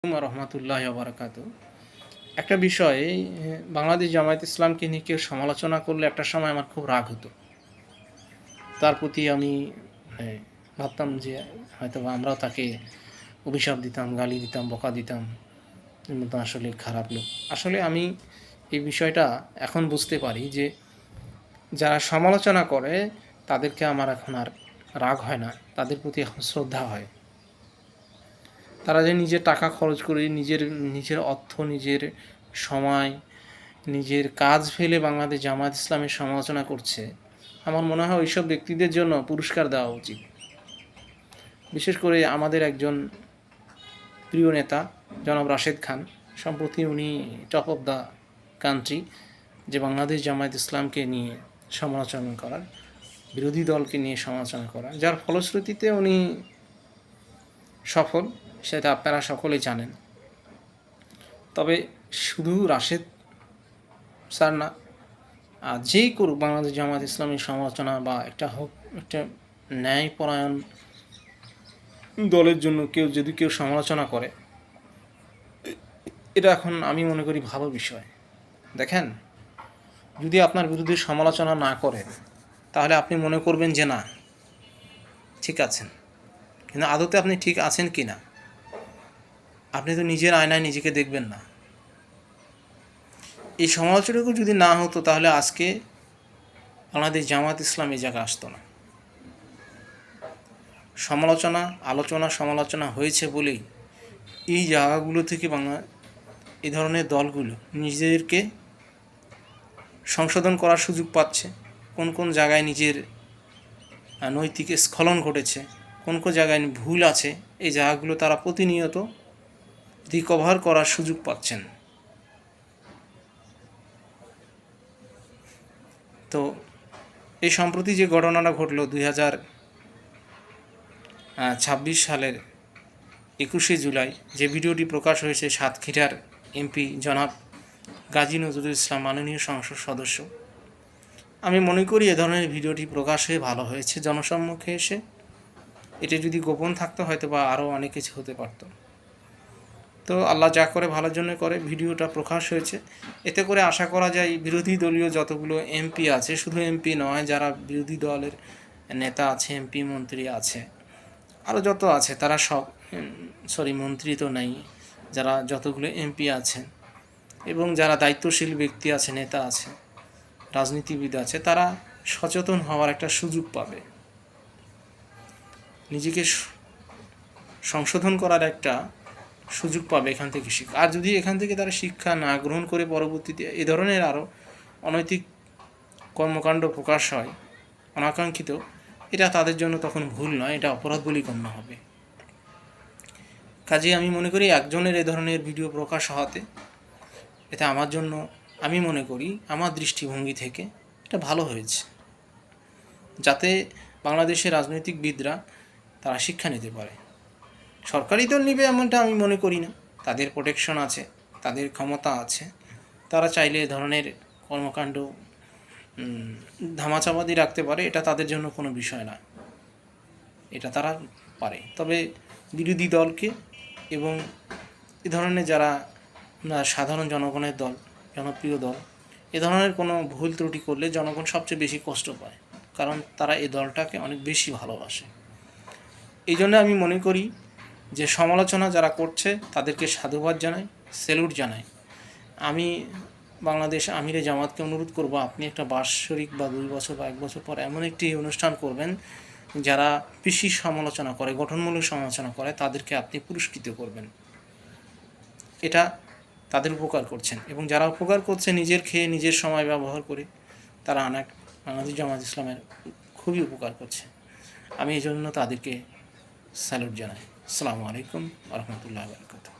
রহমতুল্লাহ বারাকাতু। একটা বিষয়, বাংলাদেশ জামায়াত ইসলামকে নিয়ে কেউ সমালোচনা করলে একটা সময় আমার খুব রাগ হতো। তার প্রতি আমি ভাবতাম যে হয়তো আমরাও তাকে অভিশাপ দিতাম, গালি দিতাম, বকা দিতাম, তো আসলে খারাপ লোক। আসলে আমি এই বিষয়টা এখন বুঝতে পারি যে যারা সমালোচনা করে তাদেরকে আমার এখন আর রাগ হয় না, তাদের প্রতি এখন শ্রদ্ধা হয়। তারা যে নিজের টাকা খরচ করে নিজের অর্থ, নিজের সময়, নিজের কাজ ফেলে বাংলাদেশ জামায়াত ইসলামের সমালোচনা করছে, আমার মনে হয় ওইসব ব্যক্তিদের জন্য পুরস্কার দেওয়া উচিত। বিশেষ করে আমাদের একজন প্রিয় নেতা জনাব রাশেদ খান, সম্প্রতি উনি টপ অফ দ্য কান্ট্রি, যে বাংলাদেশ জামায়াত ইসলামকে নিয়ে সমালোচনা করার, বিরোধী দলকে নিয়ে সমালোচনা করা, যার ফলশ্রুতিতে উনি সফল, সেটা আপনারা সকলেই জানেন। তবে শুধু রাশেদ স্যার না, যেই করুক বাংলাদেশ জামায়াত ইসলামের সমালোচনা বা একটা ন্যায়পরায়ণ দলের জন্য যদি কেউ সমালোচনা করে, এটা এখন আমি মনে করি ভালো বিষয়। দেখেন, যদি আপনার বিরুদ্ধে সমালোচনা না করেন তাহলে আপনি মনে করবেন যে না, ঠিক আছেন, কিন্তু আদতে আপনি ঠিক আছেন কি না আপনি তো নিজের আয়নায় নিজেকে দেখবেন না। এই সমালোচনাটুকু যদি না হতো তাহলে আজকে বাংলাদেশ জামায়াত ইসলাম এই জায়গায় আসতো না। সমালোচনা হয়েছে বলেই এই জায়গাগুলো থেকে এই ধরনের দলগুলো নিজেদেরকে সংশোধন করার সুযোগ পাচ্ছে। কোন কোন জায়গায় নিজের নৈতিক স্খলন ঘটেছে, কোন কোন জায়গায় ভুল আছে, এই জায়গাগুলো তারা প্রতিনিয়ত রিকভার করার সুযোগ পাচ্ছেন। তো এই সম্প্রতি যে ঘটনাটা ঘটল 2026 সালের 21শে জুলাই, যে ভিডিওটি প্রকাশ হয়েছে সাতক্ষীরার এমপি জনাব গাজী নজরুল ইসলাম, মাননীয় সংসদ সদস্য, আমি মনে করি এ ধরনের ভিডিওটি প্রকাশ হয়ে ভালো হয়েছে জনসম্মুখে এসে। এটা যদি গোপন থাকতো হয়তো বা আরও অনেক কিছু হতে পারত। তো আল্লাহ যা করে ভালোর জন্য করে, ভিডিওটা প্রকাশ হয়েছে। এতে করে আশা করা যায় বিরোধী দলীয় যতগুলো এমপি আছে, শুধু এমপি নয়, যারা বিরোধী দলের নেতা আছে, এমপি মন্ত্রী আছে, আরও যত আছে তারা সব, মন্ত্রী তো নেই, যারা যতগুলো এমপি আছেন এবং যারা দায়িত্বশীল ব্যক্তি আছে, নেতা আছে, রাজনীতিবিদ আছে, তারা সচেতন হওয়ার একটা সুযোগ পাবে, নিজেকে সংশোধন করার একটা সুযোগ পাবে এখান থেকে শিক্ষা। আর যদি এখান থেকে তারা শিক্ষা না গ্রহণ করে পরবর্তীতে এ ধরনের আরও অনৈতিক কর্মকাণ্ড প্রকাশ হয় অনাকাঙ্ক্ষিত, এটা তাদের জন্য তখন ভুল নয়, এটা অপরাধ বলেই গণ্য হবে। কাজে আমি মনে করি একজনের এ ধরনের ভিডিও প্রকাশ হওয়াতে এটা আমার জন্য, আমি মনে করি আমার দৃষ্টিভঙ্গি থেকে এটা ভালো হয়েছে, যাতে বাংলাদেশের রাজনৈতিকবিদরা তারা শিক্ষা নিতে পারে। সরকারি দল নিবে এমনটা আমি মনে করি না, তাদের প্রোটেকশন আছে, তাদের ক্ষমতা আছে, তারা চাইলে এ ধরনের কর্মকাণ্ড ধামাচাপাতি রাখতে পারে, এটা তাদের জন্য কোনো বিষয় না, এটা তারা পারে। তবে বিরোধী দলকে এবং এ ধরনের যারা সাধারণ জনগণের দল, জনপ্রিয় দল, এ ধরনের কোনো ভুল ত্রুটি করলে জনগণ সবচেয়ে বেশি কষ্ট পায়, কারণ তারা এই দলটাকে অনেক বেশি ভালোবাসে। এই জন্য আমি মনে করি যে সমালোচনা যারা করছে তাদেরকে সাধুবাদ জানাই, স্যালুট জানাই। আমি বাংলাদেশ আমিরে জামাতকে অনুরোধ করব, আপনি একটা বাৎসরিক বা 2 বছর বা 1 বছর পর এমন একটি অনুষ্ঠান করবেন, যারা বেশি সমালোচনা করে, গঠনমূলক সমালোচনা করে, তাদেরকে আপনি পুরস্কৃত করবেন। এটা তাদের উপকার করছেন, এবং যারা উপকার করছে নিজের খেয়ে নিজের সময় ব্যবহার করে, তারা বাংলাদেশ জামায়াত ইসলামের খুবই উপকার করছে। আমি এই জন্য তাদেরকে স্যালুট জানাই। আসসালামু আলাইকুম ওয়া রাহমাতুল্লাহি ওয়া বারাকাতুহু।